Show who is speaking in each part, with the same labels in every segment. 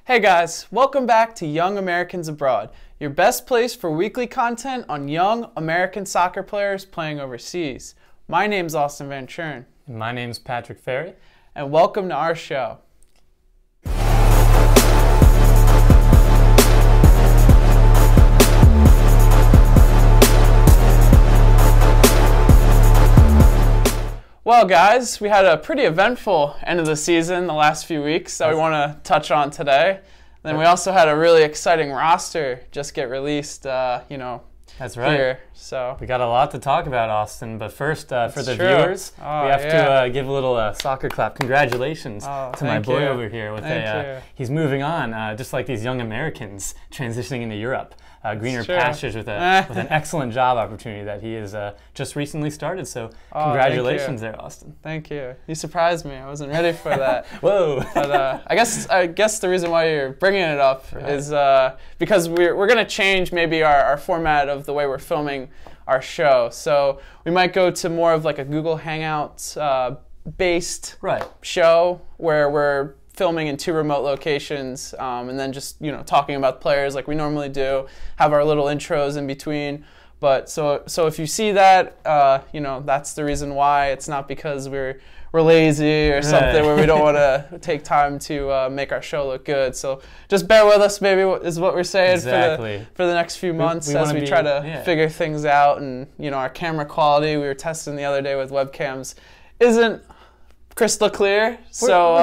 Speaker 1: Hey guys, welcome back to Young Americans Abroad, your best place for weekly content on young American soccer players playing overseas. My name's Austin Van Churn.
Speaker 2: And my name's Patrick Ferry.
Speaker 1: And welcome to our show. Well guys, we had a pretty eventful end of the season the last few weeks that we want to touch on today. Then we also had a really exciting roster just get released,
Speaker 2: That's right.
Speaker 1: here. So
Speaker 2: we got a lot to talk about, Austin. But first, for the viewers, we have to give a little soccer clap. Congratulations to my boy over here. He's moving on, just like these young Americans transitioning into Europe. Greener pastures with an excellent job opportunity that he has just recently started. So congratulations there, Austin.
Speaker 1: Thank you. You surprised me. I wasn't ready for that.
Speaker 2: Whoa.
Speaker 1: But I guess the reason why you're bringing it up is because we're going to change maybe our format of the way we're filming our show. So we might go to more of like a Google Hangouts based show where we're filming in two remote locations, and then just talking about players like we normally do, have our little intros in between. But so if you see that, that's the reason why. It's not because we're lazy or something where we don't want to take time to make our show look good. So just bear with us, maybe is what we're saying for the next few months as we try to figure things out. And our camera quality, we were testing the other day with webcams, isn't crystal clear, so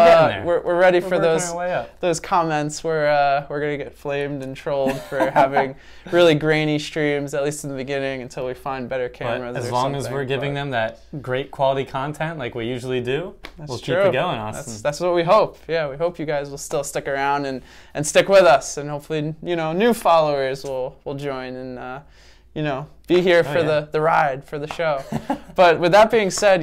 Speaker 1: we're ready for those comments. We're gonna get flamed and trolled for having really grainy streams, at least in the beginning, until we find better cameras.
Speaker 2: But as long as we're giving them that great quality content like we usually do, we'll keep it going, Austin.
Speaker 1: That's what we hope. Yeah, we hope you guys will still stick around and stick with us, and hopefully new followers will join and be here for the ride, for the show. But with that being said,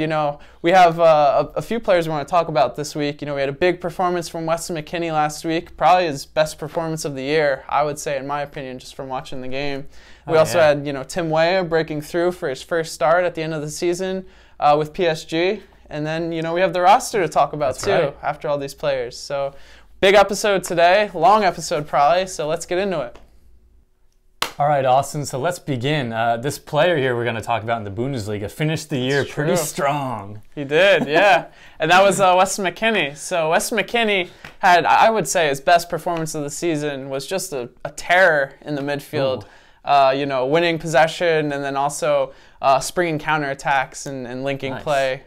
Speaker 1: we have a few players we want to talk about this week. We had a big performance from Weston McKennie last week, probably his best performance of the year, I would say, in my opinion, just from watching the game. We also had, Tim Weah breaking through for his first start at the end of the season with PSG. And then, we have the roster to talk about after all these players. So big episode today, long episode probably, so let's get into it.
Speaker 2: All right, Austin, so let's begin. This player here we're going to talk about in the Bundesliga finished the year pretty strong.
Speaker 1: He did, yeah. And that was Weston McKennie. So Weston McKennie had, I would say, his best performance of the season was just a terror in the midfield. Winning possession and then also springing counterattacks and linking play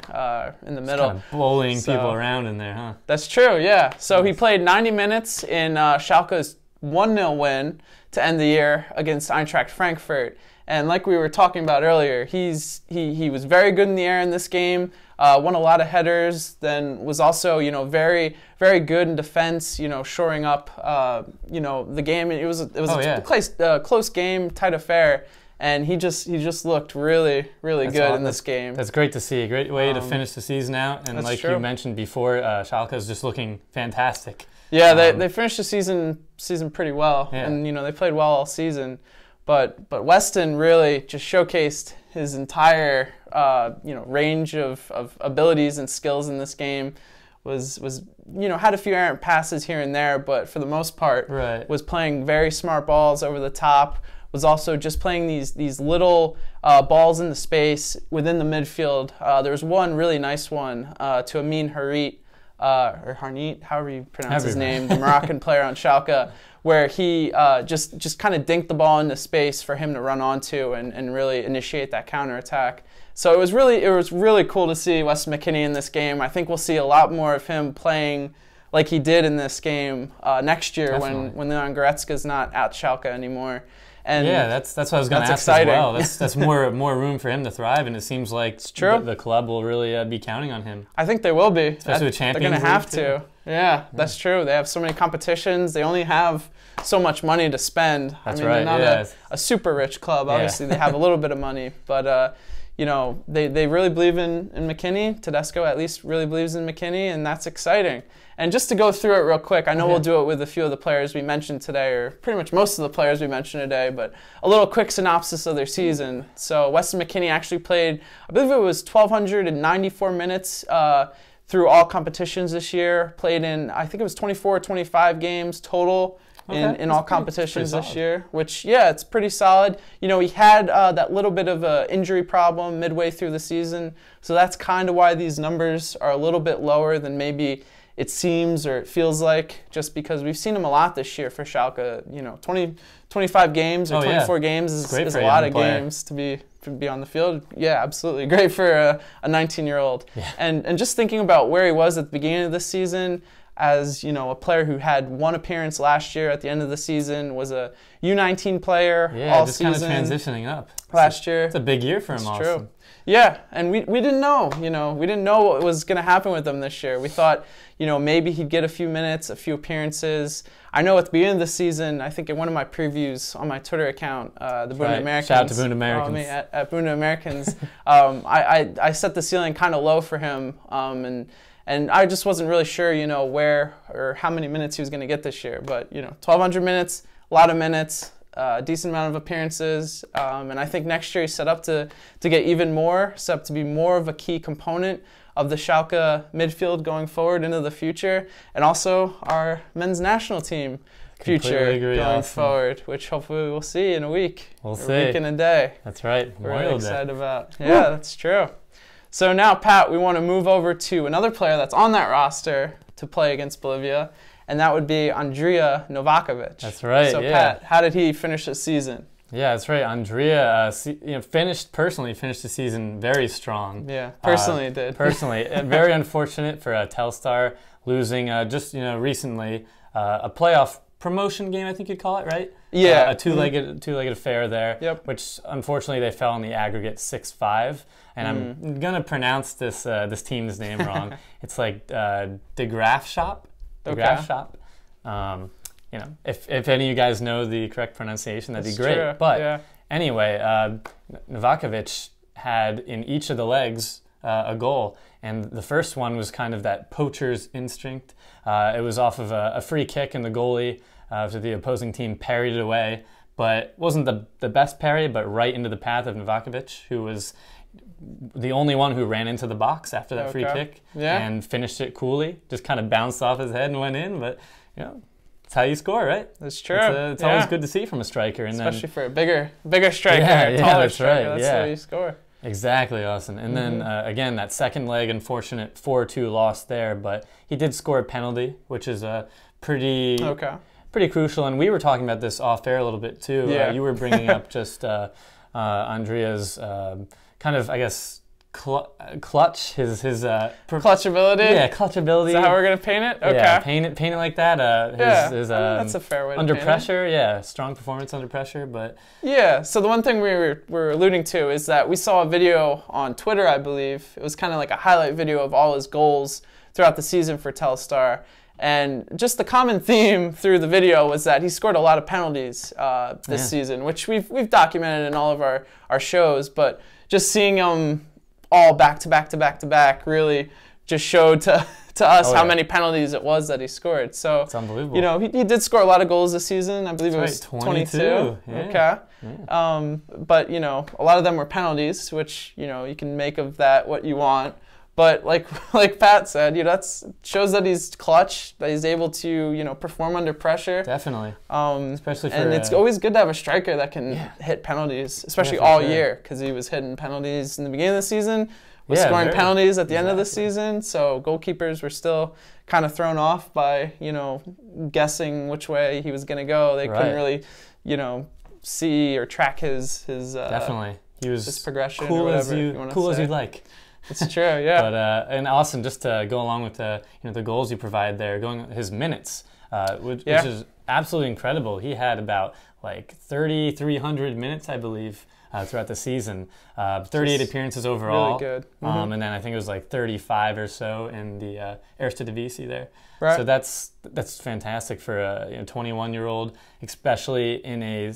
Speaker 1: in the middle.
Speaker 2: Kind of bullying people around in there, huh?
Speaker 1: That's true, yeah. So he played 90 minutes in Schalke's 1-0 win to end the year against Eintracht Frankfurt. And like we were talking about earlier, he was very good in the air in this game, won a lot of headers, then was also, very, very good in defense, shoring up, the game. It was a close game, tight affair. And he just looked really, really good in this game.
Speaker 2: That's great to see. A great way to finish the season out. And like you mentioned before, Schalke is just looking fantastic.
Speaker 1: Yeah, they finished the season pretty well, and they played well all season. But Weston really just showcased his entire range of abilities and skills in this game. Was had a few errant passes here and there, but for the most part was playing very smart balls over the top. Was also just playing these little balls in the space within the midfield. There was one really nice one to Amon or Harnit, however you pronounce his name, the Moroccan player on Schalke, where he just kind of dinked the ball into space for him to run onto and really initiate that counterattack. So it was really cool to see Weston McKennie in this game. I think we'll see a lot more of him playing like he did in this game next year when Leon Goretzka's not at Schalke anymore. And
Speaker 2: that's what I was going to ask as well. That's more room for him to thrive, and it seems like the club will really be counting on him.
Speaker 1: I think they will be.
Speaker 2: Especially with Champions League.
Speaker 1: They're going to have to. Yeah, that's true. They have so many competitions. They only have so much money to spend. They're not a super rich club. Obviously, they have a little bit of money, but they really believe in McKennie. Tedesco at least really believes in McKennie, and that's exciting. And just to go through it real quick, I know we'll do it with a few of the players we mentioned today, or pretty much most of the players we mentioned today, but a little quick synopsis of their season. So Weston McKennie actually played, I believe it was 1,294 minutes through all competitions this year. Played in, I think it was 24 or 25 games total in all competitions this year, which, yeah, it's pretty solid. You know, he had that little bit of an injury problem midway through the season, so that's kind of why these numbers are a little bit lower than maybe it seems or it feels like, just because we've seen him a lot this year for Schalke. You know, 25 games or 24 games is a lot of games to be on the field. Yeah, absolutely. Great for a 19-year-old. Yeah. And just thinking about where he was at the beginning of this season, as, you know, a player who had one appearance last year at the end of the season, was a U19 player all season. Yeah, just kind of transitioning up. Last year. It's a big year for him, Austin. True. Yeah, and we didn't know, we didn't know what was going to happen with him this year. We thought, maybe he'd get a few minutes, a few appearances. I know at the beginning of the season, I think in one of my previews on my Twitter account, the Boone Americans. Shout out to Boone Americans. At Boone Americans, I set the ceiling kind of low for him, and I just wasn't really sure, where or how many minutes he was going to get this year. But, 1,200 minutes, a lot of minutes. Decent amount of appearances, and I think next year he's set up to get even more, set up to be more of a key component of the Schalke midfield going forward into the future, and also our men's national team future going forward, which hopefully we'll see in a week. We'll see. A week and a day. That's right. We're really excited about. Yeah, that's true. So now, Pat, we want to move over to another player that's on that roster to play against Bolivia, and that would be Andrija Novakovich. That's right. So, Pat, how did he finish the season? Yeah, that's right. Andrija, finished the season very strong. Yeah, personally did. Personally, very unfortunate for Telstar losing just recently a playoff promotion game, I think you'd call it, right? Yeah, a two-legged affair there. Yep. Which unfortunately they fell in the aggregate 6-5. And I'm gonna pronounce this team's name wrong. It's like De Graaf Shop. The Graaf Shop. If any of you guys know the correct pronunciation, that'd be great. True. But anyway, Novakovich had in each of the legs a goal, and the first one was kind of that poacher's instinct. It was off of a free kick, and the goalie to the opposing team parried it away, but wasn't the best parry, but right into the path of Novakovich, who was the only one who ran into the box after that free kick and finished it coolly. Just kind of bounced off his head and went in, but that's how you score, right? That's true. It's always good to see from a striker, and especially for a bigger striker, taller striker. Right. That's how you score. Exactly, Austin. And then again, that second leg, unfortunate 4-2 loss there, but he did score a penalty, which is pretty crucial. And we were talking about this off air a little bit too. Yeah. You were bringing up just Andrea's kind of, I guess, clutch, his clutchability. Yeah, clutchability. Is that how we're gonna paint it? Okay. Yeah, paint it like that. His that's a fair way. Under pressure, strong performance under pressure. But yeah, so the one thing we were alluding to is that we saw a video on Twitter, I believe. It was kind of like a highlight video of all his goals throughout the season for Telstar. And just the common theme through the video was that he scored a lot of penalties this season, which we've documented in all of our shows. But just seeing him all back to back really just showed to us how many penalties it was that he scored. So it's unbelievable. He did score a lot of goals this season. I believe it was 22. Yeah. Okay. Yeah. But a lot of them were penalties, which you can make of that what you want. But like Pat said, that shows that he's clutch, that he's able to perform under pressure. Definitely. Especially for, and it's always good to have a striker that can hit penalties, especially all year, because he was hitting penalties in the beginning of the season, was scoring penalties at the end of the season. So goalkeepers were still kind of thrown off by guessing which way he was going to go. They couldn't really see or track his definitely. He was his progression cool or whatever. Cool as you'd like. It's true, yeah. But and Austin, just to go along with the the goals you provide there, his minutes, which is absolutely incredible. He had about 3,300 minutes, I believe, throughout the season. 38 appearances overall. Really good. And then I think it was 35 or so in the Eredivisie there. Right. So that's fantastic for a 21-year-old, especially in a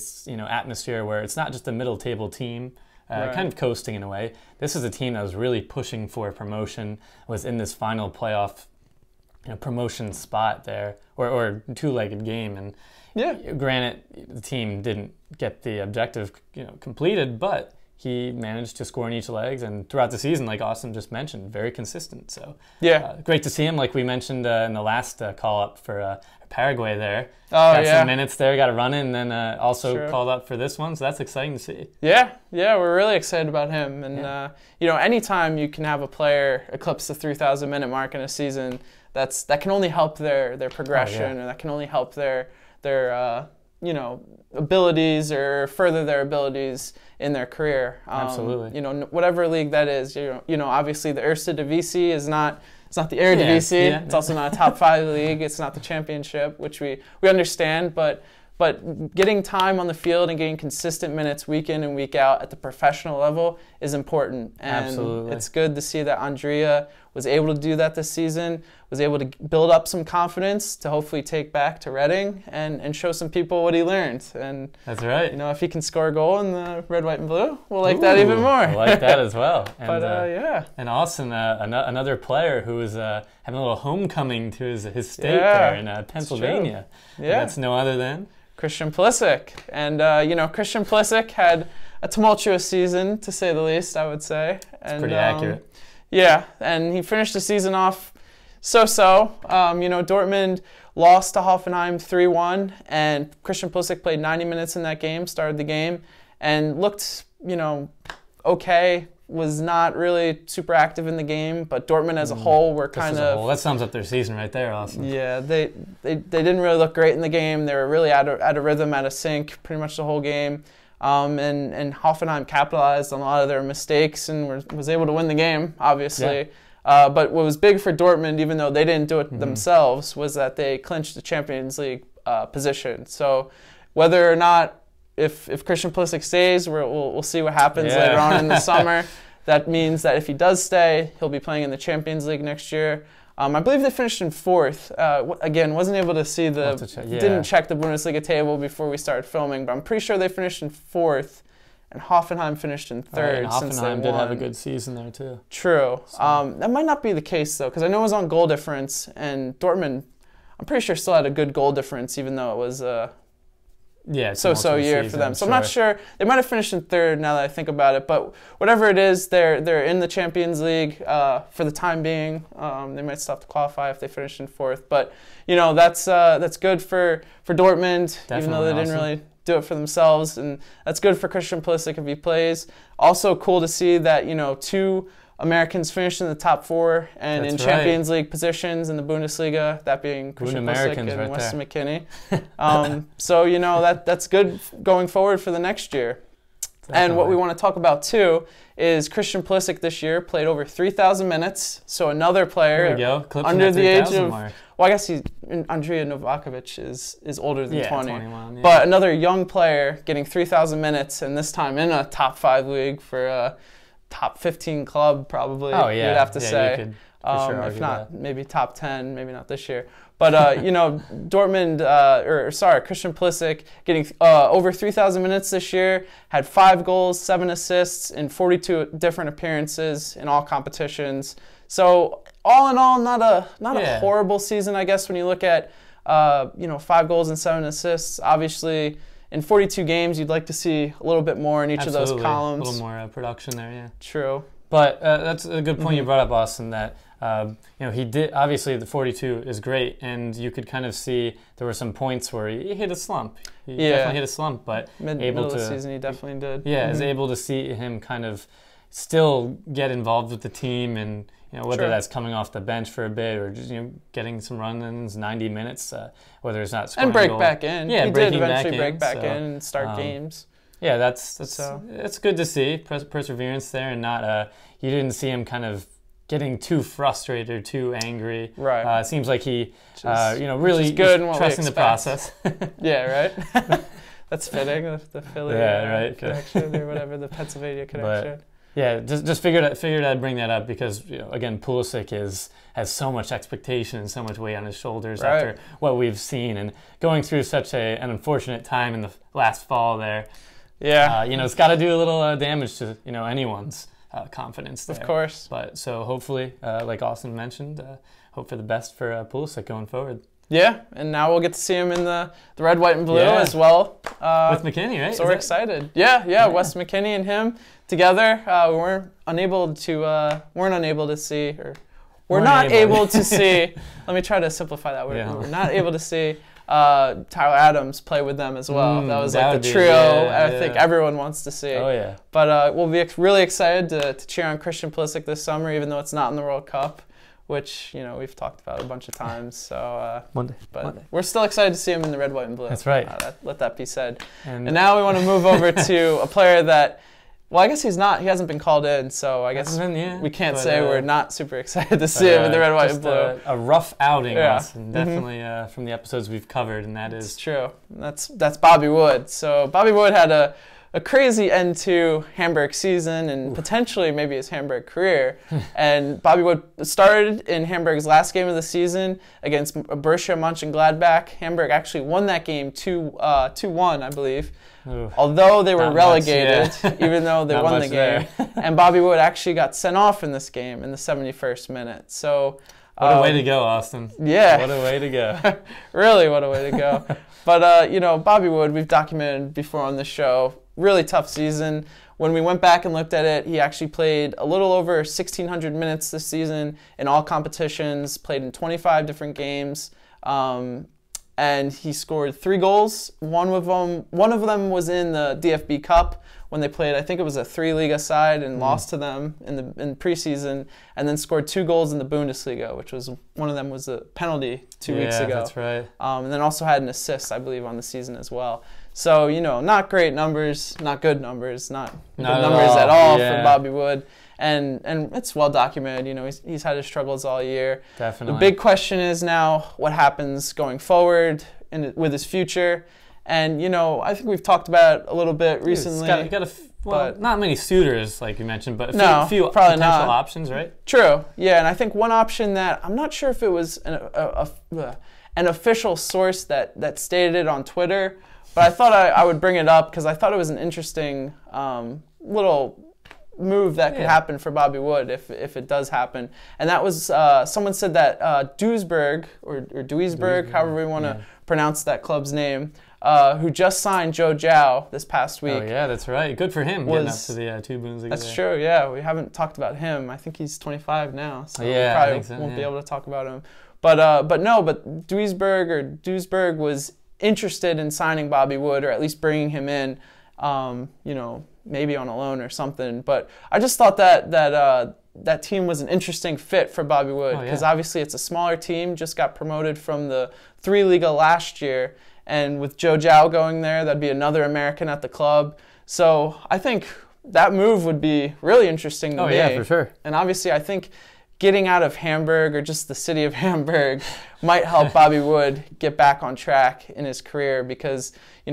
Speaker 1: atmosphere where it's not just a middle table team. Kind of coasting in a way. This is a team that was really pushing for promotion, was in this final playoff promotion spot there, or two-legged game. And granted, the team didn't get the objective completed, but
Speaker 2: he managed to score in each leg, and throughout the season, like Austin just mentioned, very consistent. So great to see him. Like we mentioned in the last call-up for Paraguay there. Got some minutes there, got a run in, and then also called up for this one, so that's exciting to see.
Speaker 1: Yeah, we're really excited about him. And, anytime you can have a player eclipse the 3,000-minute mark in a season, that can only help their progression, and that can only help their abilities or further their abilities in their career.
Speaker 2: Absolutely.
Speaker 1: Whatever league that is, obviously the Eredivisie is not. It's not the Eredivisie. It's also not a top 5 league. It's not the championship, which we understand. But getting time on the field and getting consistent minutes week in and week out at the professional level is important. And
Speaker 2: absolutely.
Speaker 1: It's good to see that Andrija was able to do that this season, was able to build up some confidence to hopefully take back to Reading and show some people what he learned. And
Speaker 2: that's right.
Speaker 1: If he can score a goal in the red, white, and blue, we'll like that even more.
Speaker 2: I like that as well. And,
Speaker 1: And
Speaker 2: Austin, another player who is having a little homecoming to his state there in Pennsylvania.
Speaker 1: Yeah.
Speaker 2: That's no other than
Speaker 1: Christian Pulisic. And, Christian Pulisic had a tumultuous season, to say the least, I would say.
Speaker 2: It's pretty accurate.
Speaker 1: Yeah, and he finished the season off so-so. Dortmund lost to Hoffenheim 3-1, and Christian Pulisic played 90 minutes in that game, started the game, and looked, okay. Was not really super active in the game, but Dortmund as a whole were kind of...
Speaker 2: That sums up their season right there, Austin.
Speaker 1: Yeah, they didn't really look great in the game. They were really out of rhythm, out of sync pretty much the whole game. And Hoffenheim capitalized on a lot of their mistakes and was able to win the game, obviously. Yeah. But what was big for Dortmund, even though they didn't do it themselves, was that they clinched the Champions League position. So whether or not if Christian Pulisic stays, we'll see what happens later on in the summer. That means that if he does stay, he'll be playing in the Champions League next year. I believe they finished in 4th. Again, wasn't able to see didn't check the Bundesliga table before we started filming, but I'm pretty sure they finished in 4th, and Hoffenheim finished in 3rd.
Speaker 2: And Hoffenheim did have a good season there too.
Speaker 1: True. So. That might not be the case though, because I know it was on goal difference, and Dortmund, I'm pretty sure still had a good goal difference, even though it was so-so year for them. So I'm not sure. They might have finished in 3rd now that I think about it. But whatever it is, they're in the Champions League for the time being. They might still have to qualify if they finish in 4th. But that's good for Dortmund,
Speaker 2: Definitely
Speaker 1: even though they didn't really do it for themselves. And that's good for Christian Pulisic if he plays. Also cool to see that 2 Americans finished in the top 4 and in Champions League positions in the Bundesliga, that being Christian Pulisic and Weston McKennie. That's good going forward for the next year. Definitely. And what we want to talk about too is Christian Pulisic this year played over 3,000 minutes. So another player under the age of, well, I guess Andrija Novakovich is older than 20.
Speaker 2: 21, yeah.
Speaker 1: But another young player getting 3,000 minutes, and this time in a top 5 league for top 15 club, probably.
Speaker 2: Oh yeah,
Speaker 1: you'd have to say.
Speaker 2: You could for sure
Speaker 1: if not,
Speaker 2: that.
Speaker 1: Maybe top 10, maybe not this year. But Dortmund, Christian Pulisic getting over 3,000 minutes this year, had 5 goals, 7 assists in 42 different appearances in all competitions. So all in all, not a horrible season, I guess, when you look at 5 goals and 7 assists. Obviously, in 42 games, you'd like to see a little bit more in each of those columns.
Speaker 2: A little more production there, yeah.
Speaker 1: True.
Speaker 2: But that's a good point you brought up, Austin, that he did, obviously the 42 is great, and you could kind of see there were some points where he hit a slump. He definitely hit a slump, but
Speaker 1: middle of the season he definitely did.
Speaker 2: Yeah, is able to see him kind of still get involved with the team, and whether that's coming off the bench for a bit or just getting some run-ins, 90 minutes, whether it's not scoring
Speaker 1: and break
Speaker 2: a goal.
Speaker 1: Back in.
Speaker 2: Yeah,
Speaker 1: he did eventually break back in and start games.
Speaker 2: Yeah, it's good to see perseverance there, and not you didn't see him kind of getting too frustrated or too angry.
Speaker 1: Right.
Speaker 2: It seems like he really
Speaker 1: good
Speaker 2: trusting the process.
Speaker 1: Yeah, right. That's fitting. The Philly connection or whatever, the Pennsylvania connection.
Speaker 2: But, yeah, just figured I'd bring that up because again, Pulisic has so much expectation and so much weight on his shoulders after what we've seen, and going through such an unfortunate time in the last fall there.
Speaker 1: Yeah,
Speaker 2: it's got to do a little damage to anyone's confidence there.
Speaker 1: Of course.
Speaker 2: But so hopefully, like Austin mentioned, hope for the best for Pulisic going forward.
Speaker 1: Yeah, and now we'll get to see him in the red, white, and blue as well.
Speaker 2: With McKennie, right?
Speaker 1: So we're excited. Yeah. Weston McKennie and him together. We weren't unable to see, or we're not able to see. Let me try to simplify that word. Yeah. We're not able to see Tyler Adams play with them as well. That was like the trio I think everyone wants to see.
Speaker 2: Oh yeah.
Speaker 1: But we'll be really excited to cheer on Christian Pulisic this summer, even though it's not in the World Cup, which we've talked about a bunch of times. So
Speaker 2: Monday.
Speaker 1: We're still excited to see him in the red, white, and blue.
Speaker 2: That's right.
Speaker 1: Let that be said. And now we want to move over to a player that. Well, I guess he hasn't been called in, so I guess we can't say we're not super excited to see him in the red, white, and blue.
Speaker 2: A rough outing, Austin, definitely from the episodes we've covered, and that is...
Speaker 1: It's true. That's Bobby Wood. So Bobby Wood had a crazy end to Hamburg season and potentially maybe his Hamburg career. And Bobby Wood started in Hamburg's last game of the season against Borussia Mönchengladbach. Hamburg actually won that game 2-1, I believe. Although they were relegated, even though they won the game. And Bobby Wood actually got sent off in this game in the 71st minute. So
Speaker 2: what a way to go, Austin.
Speaker 1: Yeah.
Speaker 2: What a way to go.
Speaker 1: Really, what a way to go. But, Bobby Wood, we've documented before on this show, really tough season. When we went back and looked at it, he actually played a little over 1,600 minutes this season in all competitions, played in 25 different games. And he scored 3 goals. One of them was in the DFB Cup when they played. I think it was a 3-Liga side and lost to them in preseason. And then scored 2 goals in the Bundesliga, which was one of them was a penalty 2 weeks ago.
Speaker 2: Yeah, that's right.
Speaker 1: And then also had an assist, I believe, on the season as well. So not great numbers, not good numbers, not good numbers at all for Bobby Wood. And it's well documented. He's had his struggles all year.
Speaker 2: Definitely.
Speaker 1: The big question is now what happens going forward with his future. And I think we've talked about it a little bit recently.
Speaker 2: Not many suitors like you mentioned, but
Speaker 1: a few
Speaker 2: potential options, right?
Speaker 1: True. Yeah, and I think one option that I'm not sure if it was an official source that stated it on Twitter, but I thought I would bring it up because I thought it was an interesting little move that could happen for Bobby Wood if it does happen. And that was someone said that Duisburg or Duisburg, however we want to pronounce that club's name, who just signed Joe Zhao this past week.
Speaker 2: Oh yeah, that's right. Good for him getting up to the 2 Bundesliga.
Speaker 1: That's true. Yeah, we haven't talked about him. I think he's 25 now, so we probably won't be able to talk about him. But Duisburg was interested in signing Bobby Wood, or at least bringing him in. Maybe on a loan or something. But I just thought that team was an interesting fit for Bobby Wood because obviously it's a smaller team, just got promoted from the 3-Liga last year. And with Joe Zhao going there, that'd be another American at the club. So I think that move would be really interesting to me. Oh, yeah,
Speaker 2: for sure.
Speaker 1: And obviously I think getting out of Hamburg or just the city of Hamburg might help Bobby Wood get back on track in his career because,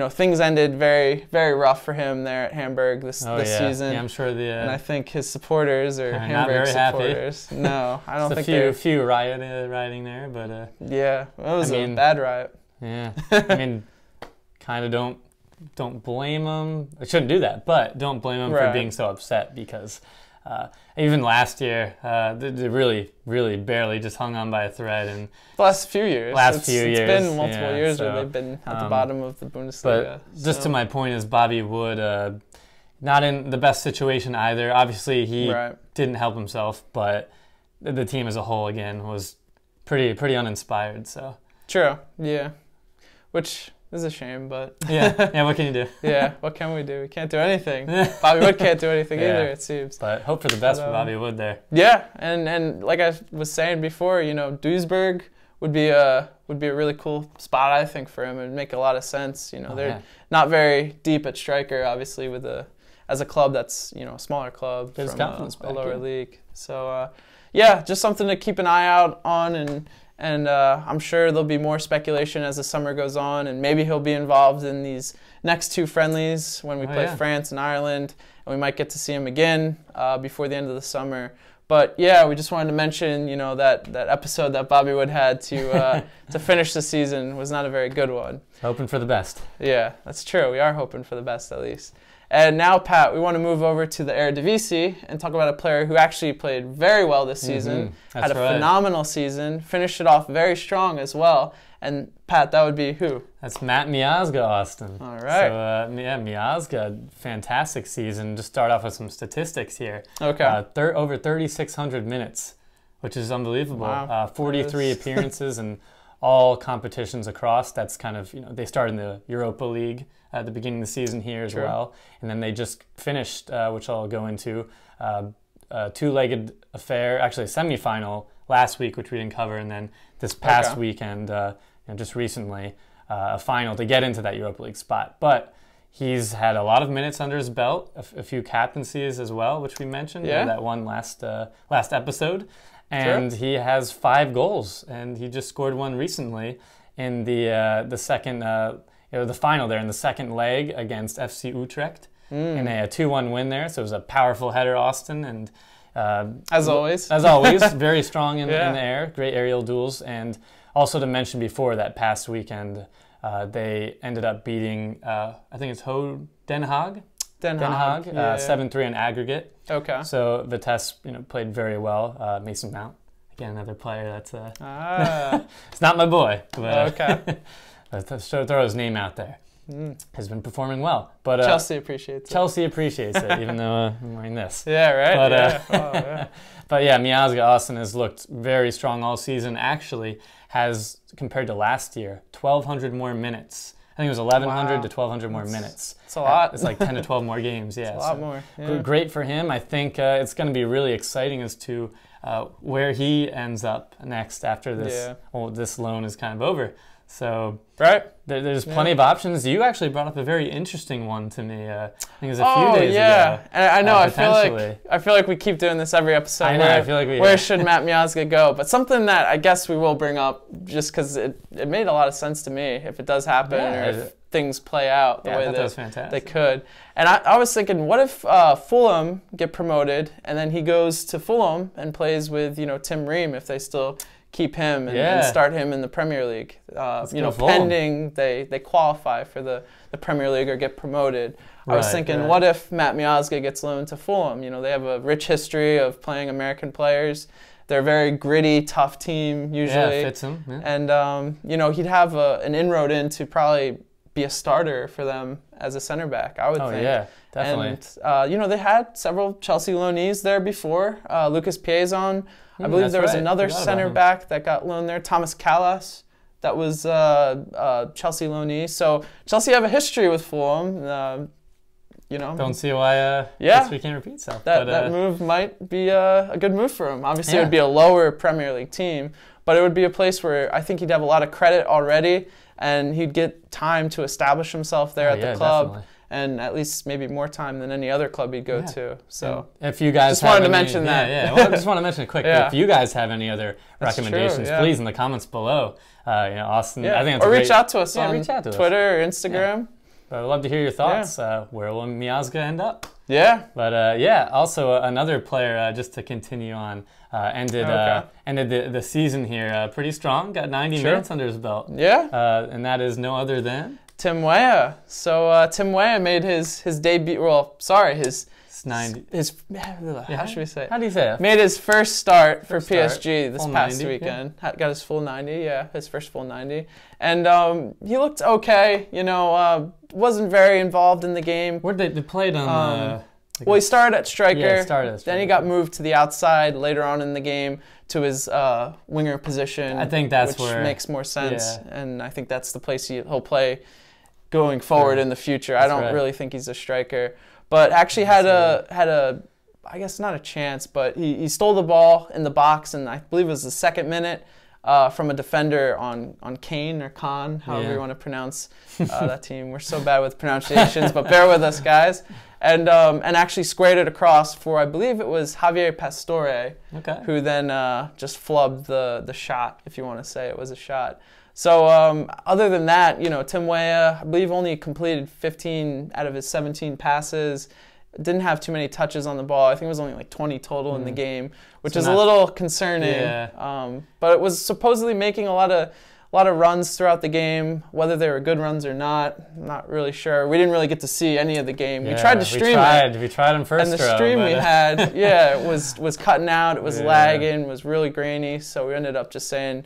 Speaker 1: things ended very, very rough for him there at Hamburg this season.
Speaker 2: Yeah, I'm sure
Speaker 1: and I think his supporters or Hamburg supporters.
Speaker 2: Happy.
Speaker 1: No, I don't think
Speaker 2: a few rioting there, but
Speaker 1: yeah, it was a bad riot.
Speaker 2: Yeah. I mean, kind of don't blame them. I shouldn't do that, but don't blame them for being so upset because even last year, they really, really barely just hung on by a thread. And
Speaker 1: the last few years. It's been multiple years where they've been at the bottom of the Bundesliga.
Speaker 2: But just to my point is Bobby Wood, not in the best situation either. Obviously, he didn't help himself, but the team as a whole, again, was pretty uninspired. So
Speaker 1: true, yeah. Which is a shame, but...
Speaker 2: yeah, what can you do?
Speaker 1: Yeah, what can we do? We can't do anything. Bobby Wood can't do anything either, it seems.
Speaker 2: But hope for the best for Bobby Wood there.
Speaker 1: Yeah, and like I was saying before, Duisburg would be a really cool spot, I think, for him. It would make a lot of sense. They're not very deep at striker, obviously, as a club that's, a smaller club from a lower league. So, just something to keep an eye out on, and I'm sure there'll be more speculation as the summer goes on, and maybe he'll be involved in these next 2 friendlies when we play France and Ireland, and we might get to see him again before the end of the summer. But yeah, we just wanted to mention, that episode that Bobby Wood had to finish the season was not a very good one.
Speaker 2: Hoping for the best.
Speaker 1: Yeah, that's true. We are hoping for the best at least. And now, Pat, we want to move over to the Eredivisie and talk about a player who actually played very well this season, had a phenomenal season, finished it off very strong as well. And, Pat, that would be who?
Speaker 2: That's Matt Miazga, Austin.
Speaker 1: All right.
Speaker 2: So, yeah, Miazga, fantastic season. Just start off with some statistics here.
Speaker 1: Okay.
Speaker 2: Over 3,600 minutes, which is unbelievable.
Speaker 1: Wow.
Speaker 2: 43 appearances in all competitions across. That's kind of, they started in the Europa League at the beginning of the season here as well. And then they just finished, which I'll go into, a two-legged affair, actually a semifinal last week, which we didn't cover, and then this past weekend, just recently, a final to get into that Europa League spot. But he's had a lot of minutes under his belt, a few captaincies as well, which we mentioned in that one last episode. And he has 5 goals, and he just scored one recently in the second, the final there in the second leg against FC Utrecht in a 2-1 win there. So it was a powerful header, Austin, and
Speaker 1: as always,
Speaker 2: very strong in the air, great aerial duels. And also to mention before, that past weekend, they ended up beating, I think it's Den Haag, 7-3 in aggregate.
Speaker 1: Okay.
Speaker 2: So Vitesse, played very well. Mason Mount, again, another player that's it's not my boy, but so throw his name out there. Has been performing well, but
Speaker 1: Chelsea appreciates it.
Speaker 2: Chelsea appreciates it, even though I'm wearing this.
Speaker 1: Yeah, right.
Speaker 2: But but yeah, Miazga Austin has looked very strong all season. Actually, has compared to last year, 1,200 more minutes. I think it was 1,100 to 1,200 more minutes.
Speaker 1: It's a lot.
Speaker 2: It's like 10 to 12 more games. Yeah,
Speaker 1: it's a lot more. Yeah.
Speaker 2: Great for him. I think it's going to be really exciting as to where he ends up next after this. Yeah. Well, this loan is kind of over. So there's plenty of options. You actually brought up a very interesting one to me. I think it was a few days ago.
Speaker 1: And I know. I feel like we keep doing this every episode.
Speaker 2: I know. I feel like
Speaker 1: where should Matt Miazga go? But something that I guess we will bring up, just because it made a lot of sense to me, if it does happen or if things play out the way that they could. And I was thinking, what if Fulham get promoted and then he goes to Fulham and plays with Tim Ream if they still keep him and start him in the Premier League, pending they qualify for the Premier League or get promoted. I was thinking, what if Matt Miazga gets loaned to Fulham? They have a rich history of playing American players. They're a very gritty, tough team usually.
Speaker 2: Yeah, fits him. Yeah.
Speaker 1: And he'd have an inroad into probably be a starter for them as a center back, I would think. Oh yeah,
Speaker 2: definitely.
Speaker 1: And they had several Chelsea loanees there before. Lucas Piazon. I believe there was another center back that got loaned there, Thomas Callas, that was Chelsea loanee. So Chelsea have a history with Fulham.
Speaker 2: Don't see why history can't repeat itself.
Speaker 1: That move might be a good move for him. Obviously, it would be a lower Premier League team, but it would be a place where I think he'd have a lot of credit already, and he'd get time to establish himself there at the club. Definitely. And at least maybe more time than any other club he'd go to. So
Speaker 2: if you guys
Speaker 1: just wanted to mention that.
Speaker 2: Well, I just want to mention it quick. If you guys have any other recommendations, please in the comments below. Austin, I think that's
Speaker 1: reach out to us on Twitter or Instagram.
Speaker 2: But I'd love to hear your thoughts. Where will Miazga end up?
Speaker 1: Yeah.
Speaker 2: But also another player just to continue on ended the season here pretty strong. Got 90 minutes under his belt.
Speaker 1: Yeah.
Speaker 2: And that is no other than
Speaker 1: Tim Weah. So Tim Weah made his debut. Well, sorry, his
Speaker 2: 90.
Speaker 1: How should we say it?
Speaker 2: How do you say it?
Speaker 1: Made his first start for PSG this past weekend. Got his full 90. Yeah, his first full 90. And he looked okay. Wasn't very involved in the game.
Speaker 2: Where they played on?
Speaker 1: Well, he started at striker.
Speaker 2: Yeah, started as striker.
Speaker 1: Then he got moved to the outside later on in the game to his winger position.
Speaker 2: I think that's
Speaker 1: which makes more sense. And I think that's the place he'll play going forward in the future. I don't really think he's a striker, but actually had a I guess not a chance, but he stole the ball in the box, and I believe it was the second minute from a defender on Kane or Khan, however you want to pronounce that team. We're so bad with pronunciations, but bear with us, guys. And actually squared it across for, I believe it was Javier Pastore, who then just flubbed the shot, if you want to say it was a shot. So other than that, Tim Weah, I believe only completed 15 out of his 17 passes. Didn't have too many touches on the ball. I think it was only like 20 total in the game, which is a little concerning. Yeah. But it was supposedly making a lot lot of runs throughout the game. Whether they were good runs or not, I'm not really sure. We didn't really get to see any of the game.
Speaker 2: Yeah,
Speaker 1: we tried to stream it.
Speaker 2: We tried on first
Speaker 1: and the stream we had, yeah, it was cutting out. It was lagging. It was really grainy. So we ended up just saying,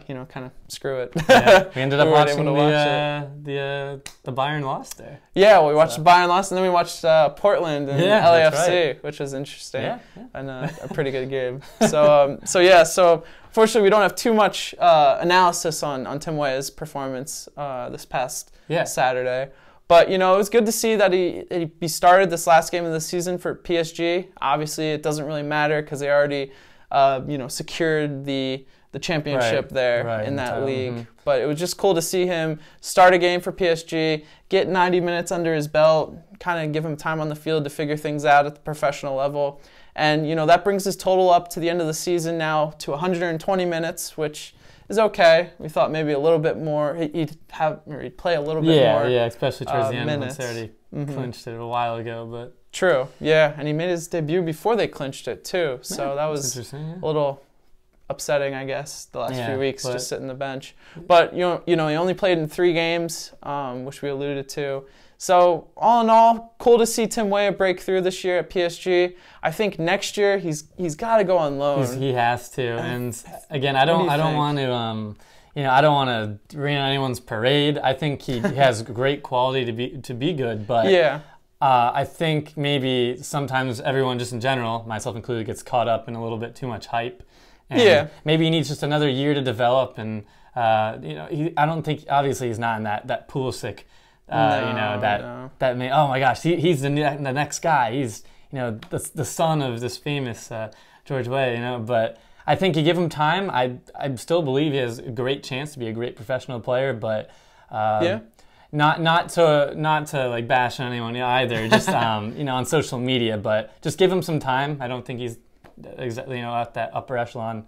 Speaker 1: you know, kind of screw it.
Speaker 2: Yeah, we ended up watching the Bayern loss there.
Speaker 1: Yeah, we watched Bayern loss, and then we watched Portland and LAFC, which was interesting and a pretty good game. So so fortunately we don't have too much analysis on Tim Weah's performance this past Saturday. But, you know, it was good to see that he started this last game of the season for PSG. Obviously, it doesn't really matter because they already, you know, secured the championship in that league. But it was just cool to see him start a game for PSG, get 90 minutes under his belt, kind of give him time on the field to figure things out at the professional level. And, you know, that brings his total up to the end of the season now to 120 minutes, which is okay. We thought maybe a little bit more. He'd play a little bit more.
Speaker 2: Yeah, especially towards the end once they already clinched it a while ago. But
Speaker 1: true, yeah, and he made his debut before they clinched it too. So that was a little upsetting, I guess, the last few weeks, just sitting the bench. But you know, he only played in 3 games, which we alluded to. So all in all, cool to see Tim Weah break through this year at PSG. I think next year he's got to go on loan.
Speaker 2: He has to. And again, I don't want to you know, I don't want to rain on anyone's parade. I think he has great quality to be good, but I think maybe sometimes everyone just in general, myself included, gets caught up in a little bit too much hype. And maybe he needs just another year to develop. And you know, I don't think, obviously he's not in that Pulisic. You know, that may, oh my gosh, he's the next guy. He's, you know, the son of this famous George Weah, you know. But I think you give him time, I still believe he has a great chance to be a great professional player. But not to like bash on anyone either. Just you know, on social media, but just give him some time. I don't think he's exactly, you know, at that upper echelon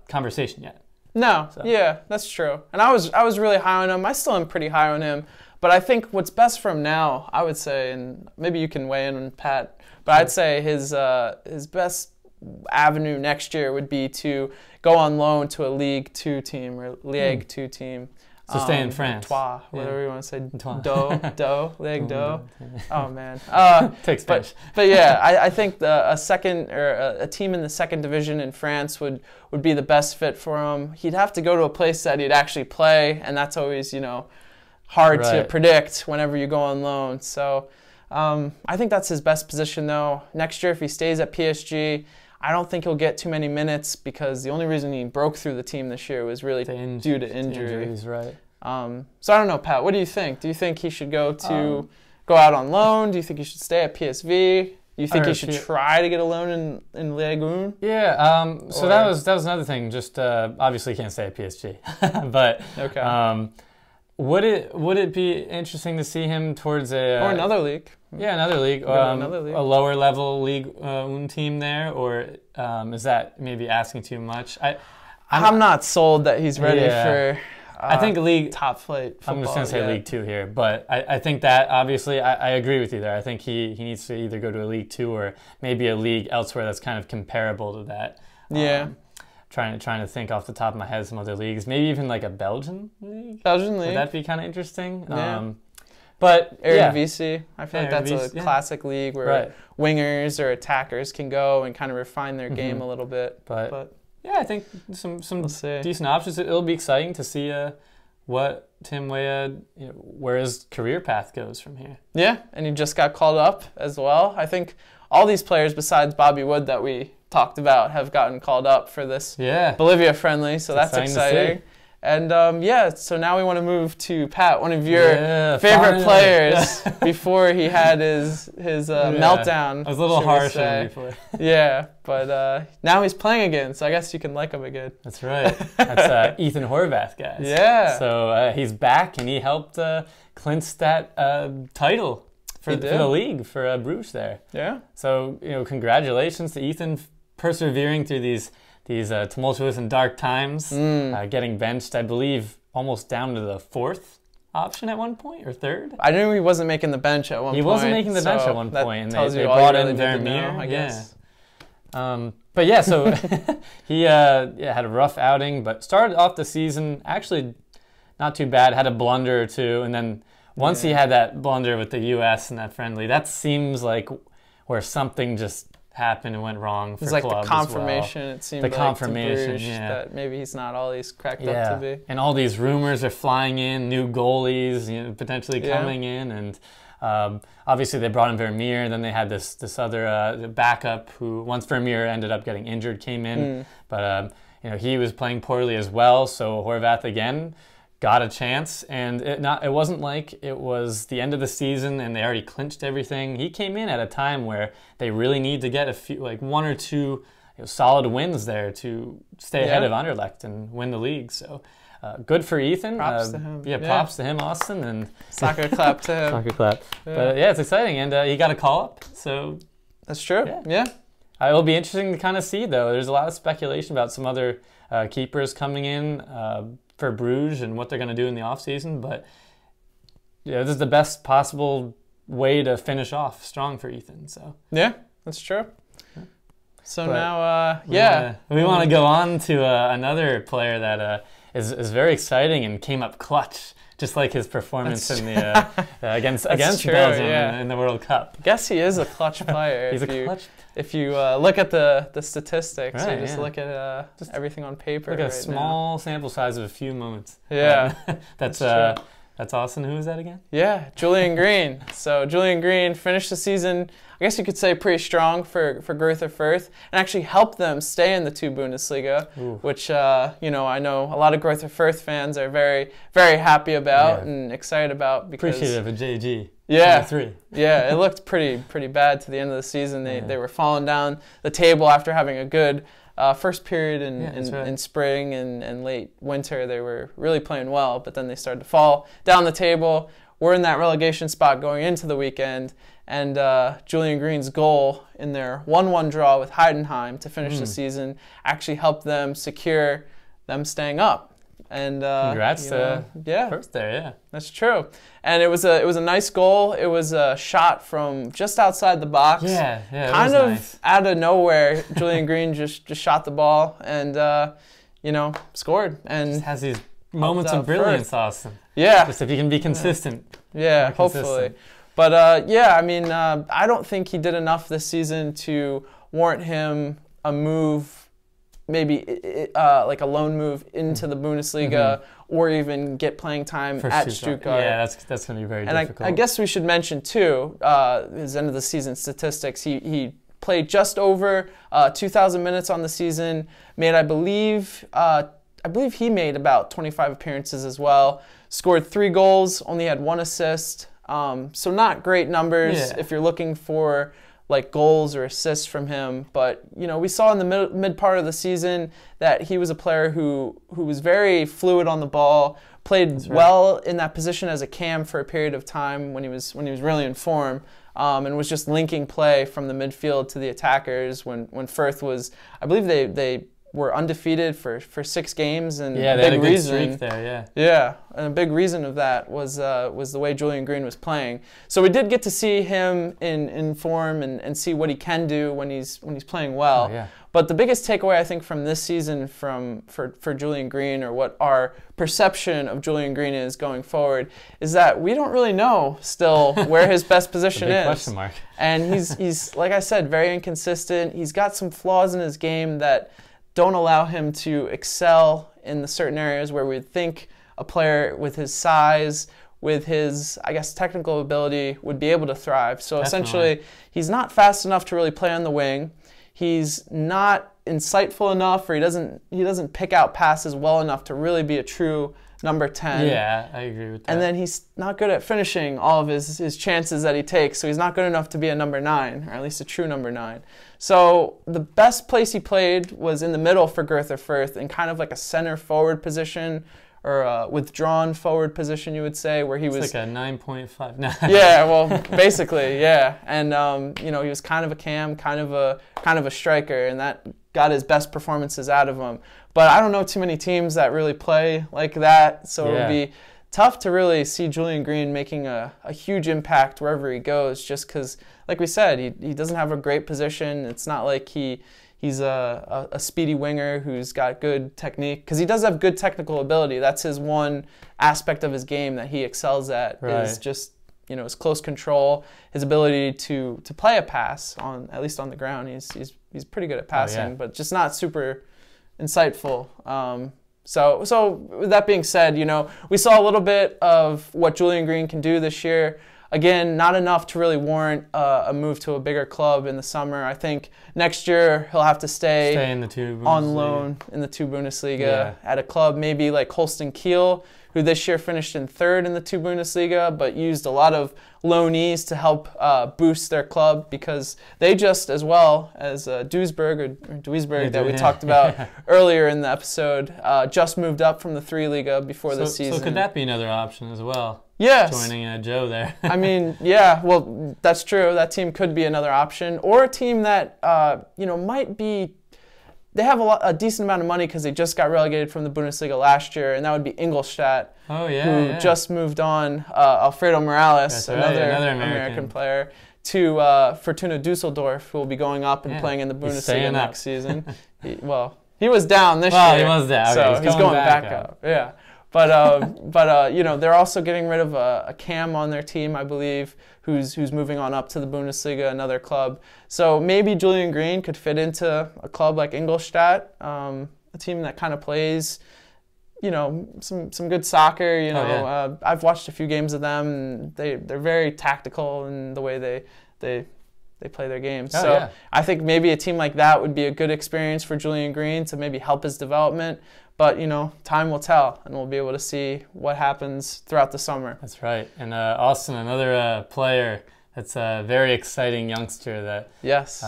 Speaker 2: conversation yet. No, yeah, that's true. And I was really high on him. I still am pretty high on him. But I think what's best for him now, I would say, and maybe you can weigh in, Pat, but I'd say his best avenue next year would be to go on loan to a League 2 team or Ligue 2 team. So stay in France.
Speaker 1: Trois, whatever you want to say. Ligue 2. Oh, man.
Speaker 2: Take Spanish.
Speaker 1: But yeah, I think a team in the 2nd division in France would be the best fit for him. He'd have to go to a place that he'd actually play, and that's always, you know, hard to predict whenever you go on loan. So I think that's his best position, though. Next year, if he stays at PSG, I don't think he'll get too many minutes because the only reason he broke through the team this year was really due to injury.
Speaker 2: Injuries, right.
Speaker 1: So I don't know, Pat, what do you think? Do you think he should go out on loan? Do you think he should stay at PSV? Do you think he should try to get a loan in Ligue 1?
Speaker 2: Yeah, so that was another thing. Just obviously he can't stay at PSG. But would it be interesting to see him towards
Speaker 1: or another league?
Speaker 2: Yeah, another league. A lower level Ligue 1 team there, or is that maybe asking too much?
Speaker 1: I'm not sold that he's ready for.
Speaker 2: I think league
Speaker 1: top flight football.
Speaker 2: I'm just gonna say League 2 here, but I think that obviously I agree with you there. I think he needs to either go to a League 2 or maybe a league elsewhere that's kind of comparable to that. Trying to think off the top of my head some other leagues. Maybe even like a Belgian league. Would that be kind of interesting?
Speaker 1: Yeah.
Speaker 2: But
Speaker 1: Eredivisie, I feel like that's a classic league where wingers or attackers can go and kind of refine their game a little bit. But
Speaker 2: yeah, I think some decent options. It'll be exciting to see what Tim Weah, where his career path goes from here. Yeah, and he just got called up as well. I think all these players besides Bobby Wood that we talked about have gotten called up for this Bolivia friendly, so that's exciting. And so now we want to move to Pat, one of your favorite players before he had his meltdown. I was a little harsh on him before. But now he's playing again, so I guess you can like him again. That's right. That's Ethan Horvath, guys. Yeah. So he's back, and he helped clinch that title for the league for Bruges there. Yeah. So congratulations to Ethan persevering through these tumultuous and dark times, getting benched, I believe, almost down to the 4th option at one point, or 3rd. I knew he wasn't making the bench at one point. He wasn't making the bench at one point, and they brought in Vermeer, I guess. But But yeah, so he had a rough outing, but started off the season actually not too bad. Had a blunder or two, and then once he had that blunder with the U.S. and that friendly, that seems like where something just happened and went wrong for club as well.
Speaker 1: It's like the confirmation, it seemed
Speaker 2: like, confirmation,
Speaker 1: that maybe he's not all he's cracked up to be.
Speaker 2: And all these rumors are flying in, new goalies potentially coming in, and obviously they brought in Vermeer, and then they had this other backup who, once Vermeer ended up getting injured, came in, but he was playing poorly as well, so Horvath again got a chance, and it wasn't like it was the end of the season and they already clinched everything. He came in at a time where they really need to get a few, like 1 or 2 solid wins there to stay ahead of Anderlecht and win the league. So good for Ethan.
Speaker 1: Props to him.
Speaker 2: Props to him, Austin. And
Speaker 1: soccer clap to him.
Speaker 2: Soccer clap. Yeah. But it's exciting, and he got a call up. So
Speaker 1: that's true. Yeah.
Speaker 2: It will be interesting to kind of see, though. There's a lot of speculation about some other keepers coming in for Bruges and what they're going to do in the offseason, but this is the best possible way to finish off strong for Ethan. So
Speaker 1: yeah, that's true. So but
Speaker 2: now, we want to go on to another player that is very exciting and came up clutch, just like his performance in the against Belgium in the World Cup.
Speaker 1: I guess he is a clutch player.
Speaker 2: He's a clutch.
Speaker 1: If you look at the statistics, you just look at just everything on paper.
Speaker 2: Look at a small sample size of a few moments.
Speaker 1: Yeah,
Speaker 2: that's Austin. Who is that again?
Speaker 1: Yeah, Julian Green. So Julian Green finished the season, I guess you could say, pretty strong for Greuther Fürth, and actually helped them stay in the 2 Bundesliga, which I know a lot of Greuther Fürth fans are very, very happy about and excited about. Because
Speaker 2: appreciative of JG.
Speaker 1: Yeah,
Speaker 2: 3.
Speaker 1: Yeah, it looked pretty bad to the end of the season. They were falling down the table after having a good first period in spring and late winter. They were really playing well, but then they started to fall down the table. We're in that relegation spot going into the weekend, and Julian Green's goal in their 1-1 draw with Heidenheim to finish the season actually helped them secure them staying up. And
Speaker 2: congrats to Fürth there,
Speaker 1: that's true. And it was a nice goal. It was a shot from just outside the box.
Speaker 2: Yeah,
Speaker 1: kind of nice. Out of nowhere, Julian Green just shot the ball and scored. And
Speaker 2: just has these moments of brilliance, Austin.
Speaker 1: Yeah,
Speaker 2: just if you can be consistent.
Speaker 1: Yeah, hopefully. But I don't think he did enough this season to warrant him a move. Maybe like a loan move into the Bundesliga, or even get playing time at Stuttgart.
Speaker 2: Yeah, that's going to be very difficult.
Speaker 1: I guess we should mention too his end of the season statistics. He played just over 2,000 minutes on the season. Made I believe he made about 25 appearances as well. Scored 3 goals. Only had 1 assist. So not great numbers if you're looking for like goals or assists from him, but we saw in the mid part of the season that he was a player who was very fluid on the ball, played well in that position as a cam for a period of time when he was really in form, and was just linking play from the midfield to the attackers. When Fürth was, I believe they were undefeated for 6 games, and
Speaker 2: they had a good streak there.
Speaker 1: And a big reason of that was the way Julian Green was playing. So we did get to see him in form and see what he can do when he's playing well. But the biggest takeaway I think from this season for Julian Green, or what our perception of Julian Green is going forward, is that we don't really know still where his best position is.
Speaker 2: Question mark.
Speaker 1: And he's like I said, very inconsistent. He's got some flaws in his game that don't allow him to excel in the certain areas where we'd think a player with his size, with his, I guess, technical ability would be able to thrive. So essentially, he's not fast enough to really play on the wing. He's not insightful enough, or he doesn't pick out passes well enough to really be a true number 10.
Speaker 2: Yeah, I agree with that.
Speaker 1: And then he's not good at finishing all of his chances that he takes, so he's not good enough to be a number 9, or at least a true number 9. So the best place he played was in the middle for Greuther Fürth, in kind of like a center forward position, or a withdrawn forward position, you would say, where he was
Speaker 2: like a 9.5.
Speaker 1: Yeah, well, basically, yeah. And he was kind of a cam, kind of a striker, and that got his best performances out of him. But I don't know too many teams that really play like that, so it would be tough to really see Julian Green making a huge impact wherever he goes, just because, like we said, he doesn't have a great position. It's not like he He's a speedy winger who's got good technique, because he does have good technical ability. That's his one aspect of his game that he excels at, is just, you know, his close control, his ability to play a pass, at least on the ground. He's pretty good at passing, but just not super insightful. So with that being said, you know, we saw a little bit of what Julian Green can do this year. Again, not enough to really warrant a move to a bigger club in the summer. I think next year he'll have to stay
Speaker 2: in the two
Speaker 1: on loan in the 2 Bundesliga at a club maybe like Holstein Kiel, who this year finished in 3rd in the 2 Bundesliga, but used a lot of loanees to help boost their club, because they just, as well as Duisburg that we talked about earlier in the episode, just moved up from the 3 Liga before this season.
Speaker 2: So could that be another option as well?
Speaker 1: Yes.
Speaker 2: Joining Joe there.
Speaker 1: I mean, yeah, well, that's true. That team could be another option, or a team that, you know, might be. They have a decent amount of money because they just got relegated from the Bundesliga last year, and that would be Ingolstadt, who just moved on. Alfredo Morales, another American player, to Fortuna Dusseldorf, who will be going up and playing in the Bundesliga next season. He was down this year.
Speaker 2: He was down.
Speaker 1: So he's going back up. Yeah. But you know, they're also getting rid of a Cam on their team, I believe, who's moving on up to the Bundesliga, another club. So maybe Julian Green could fit into a club like Ingolstadt, a team that kind of plays, you know, some good soccer. You know, I've watched a few games of them, and they're very tactical in the way they play their games. I think maybe a team like that would be a good experience for Julian Green to maybe help his development. But, you know, time will tell, and we'll be able to see what happens throughout the summer.
Speaker 2: That's right. And Austin, another player that's a very exciting youngster that is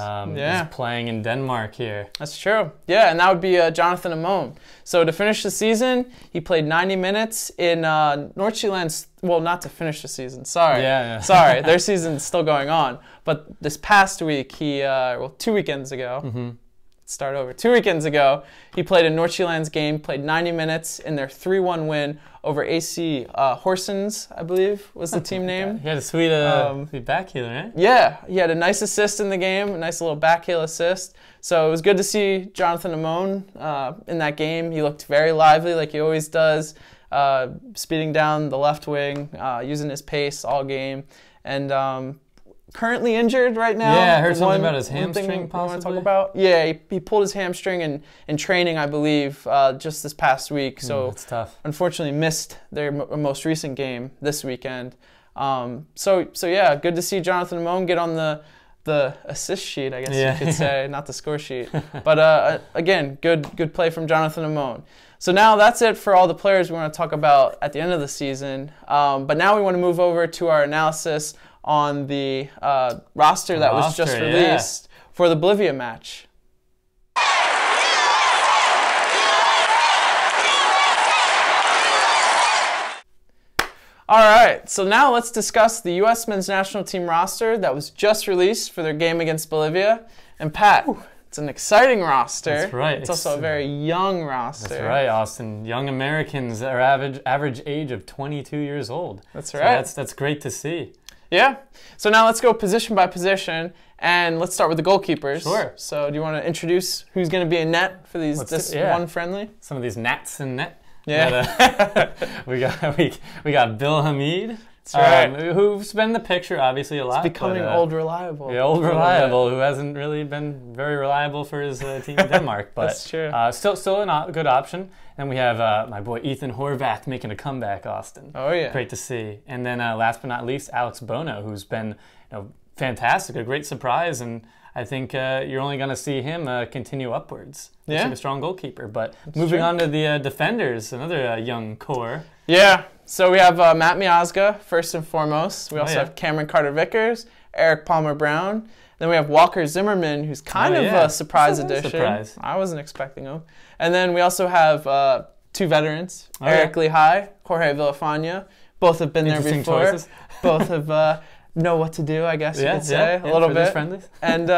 Speaker 2: playing in Denmark here.
Speaker 1: That's true. Yeah, and that would be Jonathan Amon. So to finish the season, he played 90 minutes in Nordsjælland's, well, not to finish the season, sorry. Sorry, their season's still going on. But this past week, 2 weekends ago, start over. 2 weekends ago, he played in Nordsjælland's game, played 90 minutes in their 3-1 win over AC Horsens, I believe was the team name.
Speaker 2: He had a sweet backheel, right?
Speaker 1: Yeah, he had a nice assist in the game, a nice little backheel assist. So it was good to see Jonathan Amon in that game. He looked very lively, like he always does, speeding down the left wing, using his pace all game. And currently injured right now.
Speaker 2: Yeah, I heard something about his hamstring possibly.
Speaker 1: Want to talk about? Yeah, he pulled his hamstring in training, I believe, just this past week. So
Speaker 2: that's tough.
Speaker 1: Unfortunately missed their most recent game this weekend. So yeah, good to see Jonathan Amon get on the assist sheet, I guess you could say, not the score sheet. But again, good play from Jonathan Amon. So now that's it for all the players we want to talk about at the end of the season. But now we want to move over to our analysis on the roster that was just released for the Bolivia match. All right, so now let's discuss the U.S. men's national team roster that was just released for their game against Bolivia. And Pat, it's an exciting roster.
Speaker 2: That's right.
Speaker 1: It's also a very young roster.
Speaker 2: That's right, Austin. Young Americans, their average age of 22 years old.
Speaker 1: That's right.
Speaker 2: So that's great to see.
Speaker 1: Yeah. So now let's go position by position, and let's start with the goalkeepers.
Speaker 2: Sure.
Speaker 1: So do you want to introduce who's going to be in net for this one friendly?
Speaker 2: Some of these nats in net.
Speaker 1: Yeah.
Speaker 2: We got Bill Hamid.
Speaker 1: That's right.
Speaker 2: Who's been in the picture obviously a lot.
Speaker 1: He's becoming old reliable.
Speaker 2: Yeah, old reliable, who hasn't really been very reliable for his team in Denmark. But
Speaker 1: that's true.
Speaker 2: Still a good option. And we have my boy Ethan Horvath making a comeback, Austin.
Speaker 1: Oh yeah.
Speaker 2: Great to see. And then last but not least, Alex Bono, who's been fantastic, a great surprise, and I think you're only going to see him continue upwards. He's like a strong goalkeeper. But moving on to the defenders, another young core.
Speaker 1: Yeah. So we have Matt Miazga, first and foremost. We also have Cameron Carter-Vickers, Erik Palmer-Brown. Then we have Walker Zimmerman, who's kind of a surprise addition. I wasn't expecting him. And then we also have 2 veterans, Eric Lehigh, Jorge Villafaña. Both have been there before.
Speaker 2: Choices.
Speaker 1: Both have know what to do, I guess you could say, a little bit.
Speaker 2: Friendlies.
Speaker 1: And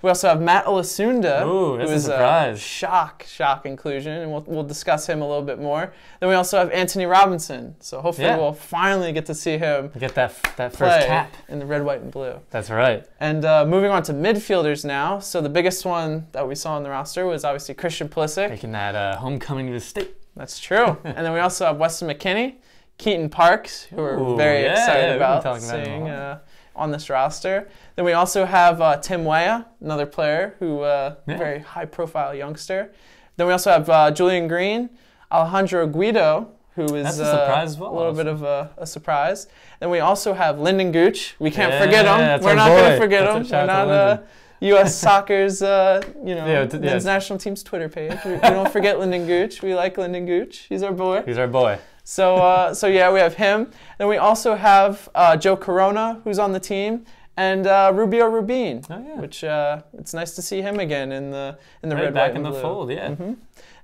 Speaker 1: we also have Matt Olasunda,
Speaker 2: who is
Speaker 1: a shock inclusion, and we'll discuss him a little bit more. Then we also have Anthony Robinson, so hopefully we'll finally get to see him
Speaker 2: get that first cap
Speaker 1: in the red, white, and blue.
Speaker 2: That's right.
Speaker 1: And moving on to midfielders now. So the biggest one that we saw on the roster was obviously Christian Pulisic.
Speaker 2: Making that homecoming to the state.
Speaker 1: That's true. And then we also have Weston McKennie, Keaton Parks, who we're very excited about seeing on this roster. Then we also have Tim Weah, another player who very high-profile youngster. Then we also have Julian Green, Alejandro Guido, who is
Speaker 2: a surprise as well,
Speaker 1: a little bit of a surprise. Then we also have Lyndon Gooch. We can't forget him. We're not going to forget him. We're not U.S. Soccer's men's national team's Twitter page. We don't forget Lyndon Gooch. We like Lyndon Gooch. He's our boy.
Speaker 2: He's our boy.
Speaker 1: So yeah, we have him. Then we also have Joe Corona, who's on the team, and Rubio Rubin, which it's nice to see him again in the red,
Speaker 2: back
Speaker 1: white,
Speaker 2: in
Speaker 1: and
Speaker 2: the
Speaker 1: blue.
Speaker 2: fold. Yeah.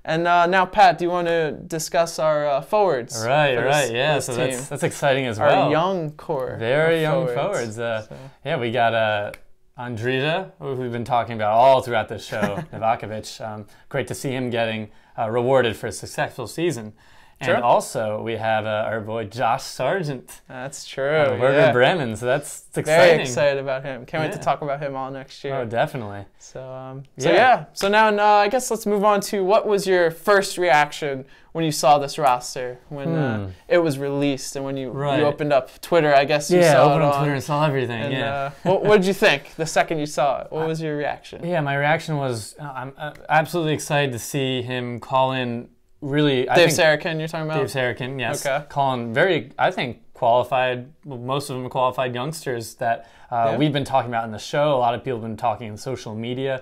Speaker 1: And now, Pat, do you want to discuss our forwards?
Speaker 2: Right. Yeah. So that's exciting as well.
Speaker 1: Our young core.
Speaker 2: Very young forwards. Yeah, we got Andrija, who we've been talking about all throughout this show, Novakovich. Great to see him getting rewarded for a successful season. And also, we have our boy Josh Sargent.
Speaker 1: That's true.
Speaker 2: Werder Bremen, so that's exciting.
Speaker 1: Very excited about him. Can't wait to talk about him all next year.
Speaker 2: Oh, definitely.
Speaker 1: So now I guess let's move on to what was your first reaction when you saw this roster, when it was released, and when you opened up Twitter, I guess you saw it on.
Speaker 2: Yeah, opened up Twitter and saw everything,
Speaker 1: and, what did you think the second you saw it? What was your reaction?
Speaker 2: Yeah, my reaction was I'm absolutely excited to see him call in Dave
Speaker 1: Sarakin, you're talking about?
Speaker 2: Dave Sarakin, yes.
Speaker 1: Okay.
Speaker 2: Calling very, I think, qualified, most of them are qualified youngsters that we've been talking about in the show. A lot of people have been talking in social media.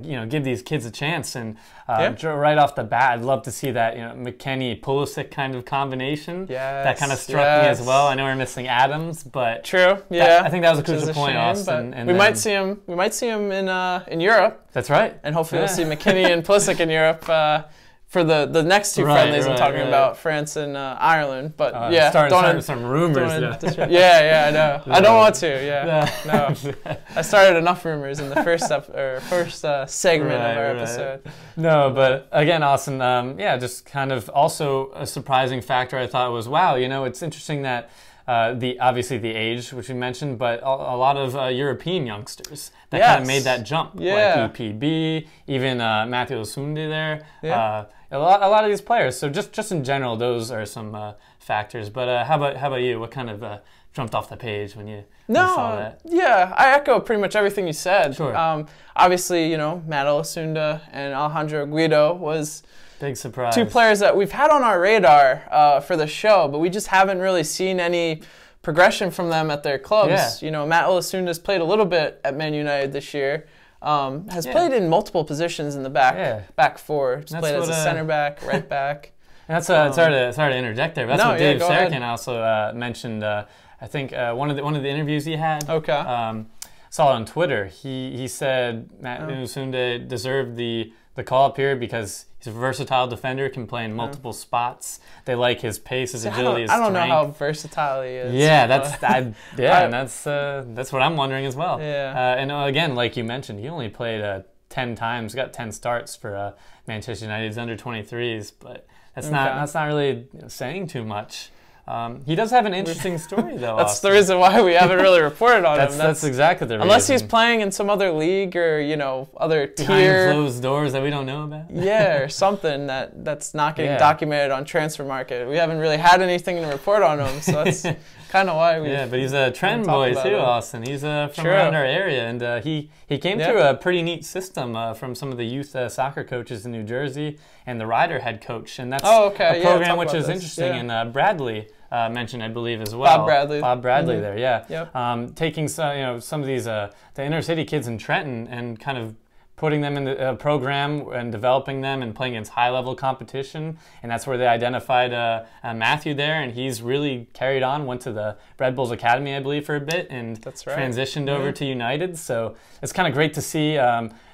Speaker 2: Give these kids a chance. And right off the bat, I'd love to see that McKennie, Pulisic kind of combination.
Speaker 1: Yes,
Speaker 2: that kind of struck me as well. I know we're missing Adams, but
Speaker 1: true. Yeah,
Speaker 2: I think that was a crucial point, Austin.
Speaker 1: And we might see him. We might see him in Europe.
Speaker 2: That's right.
Speaker 1: And hopefully we'll see McKennie and Pulisic in Europe. For the next two friendlies, I'm talking about France and Ireland, but
Speaker 2: starting some rumors.
Speaker 1: I know. I don't want to. No. I started enough rumors in the first segment of our episode.
Speaker 2: No, but again, Austin, just kind of also a surprising factor. I thought was it's interesting that. Obviously the age, which we mentioned, but a lot of European youngsters that kind of made that jump, like EPB, even Matthew Olasunda there. A lot of these players. So just in general, those are some factors. But how about you? What kind of jumped off the page when you saw that?
Speaker 1: Yeah, I echo pretty much everything you said.
Speaker 2: Sure.
Speaker 1: Obviously, Matt Olasunda and Alejandro Guido was
Speaker 2: big surprise.
Speaker 1: Two players that we've had on our radar for the show, but we just haven't really seen any progression from them at their clubs.
Speaker 2: Yeah.
Speaker 1: Matt Olasunda's played a little bit at Man United this year. Has played in multiple positions in the back four. He's played as a center back, right back.
Speaker 2: That's sorry to interject there. But that's what Dave Sarakin also mentioned. I think one of the interviews he had.
Speaker 1: Okay.
Speaker 2: Saw it on Twitter. He said Matt Olasunda deserved the call-up here because he's a versatile defender, can play in multiple spots. They like his pace, his agility, his strength.
Speaker 1: I don't know how versatile he is.
Speaker 2: Yeah, that's what I'm wondering as well.
Speaker 1: Yeah.
Speaker 2: And again, like you mentioned, he only played 10 times, got 10 starts for Manchester United's under-23s, but that's not really saying too much. He does have an interesting story, though.
Speaker 1: That's the reason why we haven't really reported on him.
Speaker 2: That's exactly the reason.
Speaker 1: Unless he's playing in some other league or, other tier.
Speaker 2: Behind closed doors that we don't know about.
Speaker 1: Yeah, or something that's not getting documented on Transfer Market. We haven't really had anything to report on him, so that's kind of why we.
Speaker 2: Yeah, but he's a trend boy too, Austin. He's from around our area, and he came through a pretty neat system from some of the youth soccer coaches in New Jersey and the Ryder head coach, and that's a program which is interesting. And Bradley mentioned, I believe, as well. Bob Bradley there, yeah.
Speaker 1: Yep.
Speaker 2: Taking some of these the inner city kids in Trenton and kind of putting them in the program and developing them and playing against high-level competition. And that's where they identified Matthew there, and he's really carried on, went to the Red Bulls Academy, I believe, for a bit, and transitioned over to United. So it's kind of great to see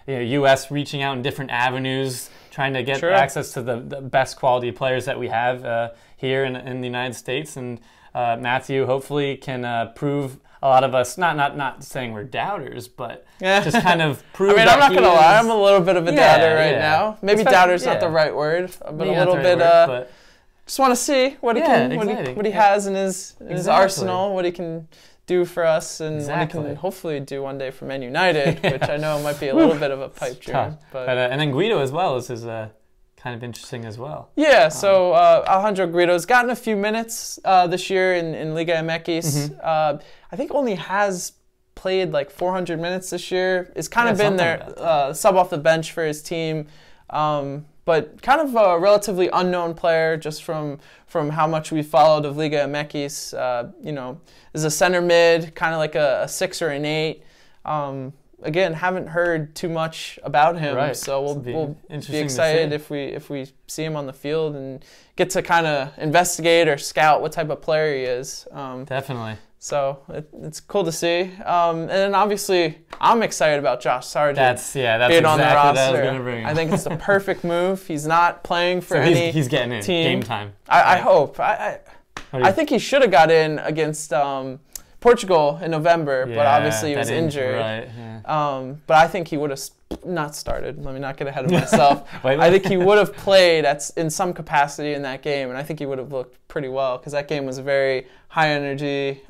Speaker 2: U.S. reaching out in different avenues, trying to get access to the best quality players that we have here in the United States. And Matthew hopefully can prove a lot of us, not saying we're doubters, but just kind of prove.
Speaker 1: I mean, I'm not gonna lie, I'm a little bit of a doubter right now. Maybe doubter's not the right word, but a little bit. Just want to see what he can, what he has in his arsenal, what he can do for us, and what he can hopefully do one day for Man United, which I know might be a little bit of a pipe dream. But
Speaker 2: and then Guido as well is kind of interesting as well.
Speaker 1: Yeah, so Alejandro Guido's gotten a few minutes this year in Liga MX. I think only has played like 400 minutes this year. It's kind of been there, sub off the bench for his team, but kind of a relatively unknown player just from how much we followed of Liga MX. You know, is a center mid, kind of like a 6 or an 8. Again, haven't heard too much about him, so we'll be excited if we see him on the field and get to kind of investigate or scout what type of player he is.
Speaker 2: Definitely.
Speaker 1: So it's cool to see. And then obviously, I'm excited about Josh Sargent.
Speaker 2: That's
Speaker 1: being
Speaker 2: exactly
Speaker 1: on the roster.
Speaker 2: What I was going to bring up.
Speaker 1: I think it's the perfect move. He's not playing for
Speaker 2: he's getting in
Speaker 1: team.
Speaker 2: Game time.
Speaker 1: I hope. I think he should have got in against Portugal in November, but obviously he was injured.
Speaker 2: Right, yeah.
Speaker 1: But I think he would have not started. Let me not get ahead of myself. I think he would have played in some capacity in that game, and I think he would have looked pretty well because that game was very high energy.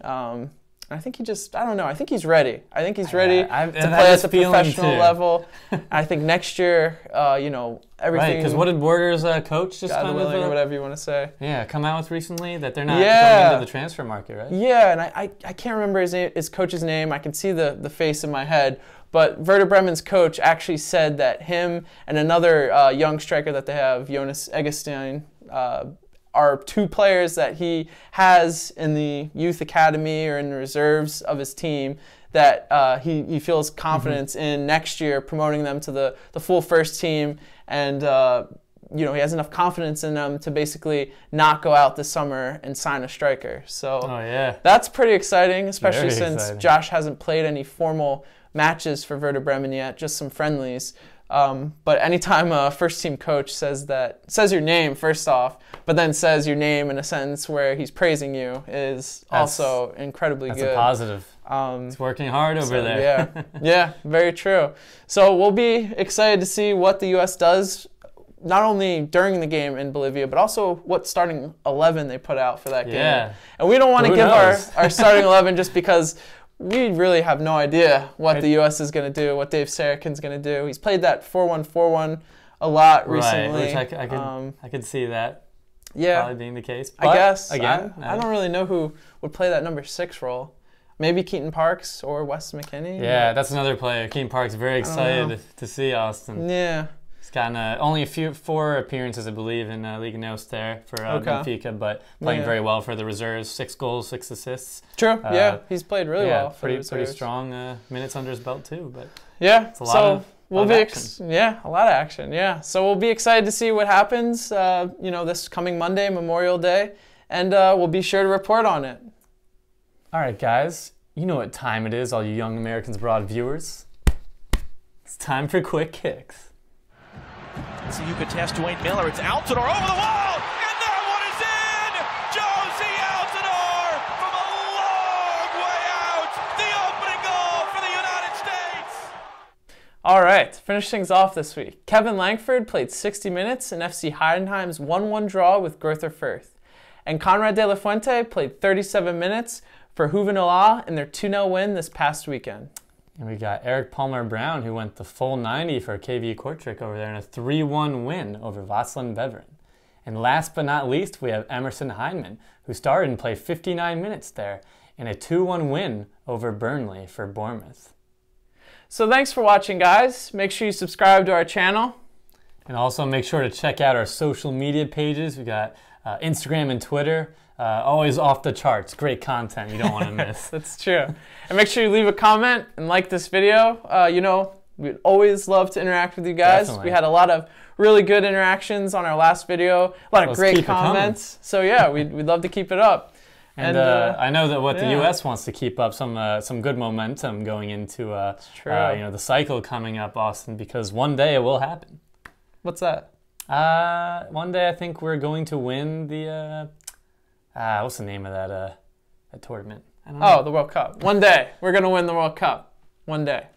Speaker 1: I think I don't know. I think he's ready. I think he's ready to play at the professional level. I think next year, everything. Right,
Speaker 2: because what did Borders coach just
Speaker 1: God willing, or whatever you want to say?
Speaker 2: Yeah, come out with recently that they're not going into the transfer market, right?
Speaker 1: Yeah, and I can't remember his coach's name. I can see the face in my head. But Werder Bremen's coach actually said that him and another young striker that they have, Jonas Eggestein, are 2 players that he has in the youth academy or in the reserves of his team that he feels confidence in next year promoting them to the full first team. And he has enough confidence in them to basically not go out this summer and sign a striker. So that's pretty exciting, especially since Josh hasn't played any formal matches for Werder Bremen yet, just some friendlies. But anytime a first-team coach says your name first off, but then says your name in a sentence where he's praising you is also incredibly good.
Speaker 2: That's a positive. It's working hard over there.
Speaker 1: Yeah, very true. So we'll be excited to see what the U.S. does, not only during the game in Bolivia, but also what starting 11 they put out for that game. And we don't want to give our starting 11 just because we really have no idea what the U.S. is going to do, what Dave Sarakin's going to do. He's played that 4-1-4-1 a lot recently.
Speaker 2: Right, which I could see that probably being the case.
Speaker 1: But I guess. Again, I don't really know who would play that number 6 role. Maybe Keaton Parks or Weston McKennie.
Speaker 2: Yeah, that's another player. Keaton Parks, very excited to see Austin.
Speaker 1: Yeah.
Speaker 2: He's gotten only 4 appearances, I believe, in Liga Nos there for Benfica, but playing very well for the reserves. 6 goals, 6 assists.
Speaker 1: True. He's played really well for the reserves.
Speaker 2: Pretty strong minutes under his belt too. But
Speaker 1: it's
Speaker 2: a lot of action.
Speaker 1: A lot of action. Yeah. So we'll be excited to see what happens. This coming Monday, Memorial Day, and we'll be sure to report on it.
Speaker 2: All right, guys. You know what time it is, all you young Americans Abroad viewers. It's time for Quick Kicks.
Speaker 3: So you could test Dwayne Miller. It's Altidore over the wall, and that one is in! Josie Altidore from a long way out. The opening goal for the United States.
Speaker 1: All right, finish things off this week. Kevin Lankford played 60 minutes in FC Heidenheim's 1-1 draw with Greuther Fürth. And Konrad de la Fuente played 37 minutes for Juvenal in their 2-0 win this past weekend.
Speaker 2: And we got Erik Palmer-Brown, who went the full 90 for KV Kortrijk over there in a 3-1 win over Vaslin Beveren. And last but not least, we have Emerson Hyndeman, who started and played 59 minutes there in a 2-1 win over Burnley for Bournemouth.
Speaker 1: So thanks for watching, guys. Make sure you subscribe to our channel.
Speaker 2: And also make sure to check out our social media pages. We got Instagram and Twitter. Always off the charts. Great content you don't want to miss.
Speaker 1: That's true. And make sure you leave a comment and like this video. We'd always love to interact with you guys. Definitely. We had a lot of really good interactions on our last video. A lot of great comments. So yeah, we'd love to keep it up.
Speaker 2: And I know that the U.S. wants to keep up some good momentum going into the cycle coming up, Austin, because one day it will happen.
Speaker 1: What's that?
Speaker 2: One day I think we're going to win the what's the name of that tournament?
Speaker 1: Oh, the World Cup. One day. We're going to win the World Cup. One day.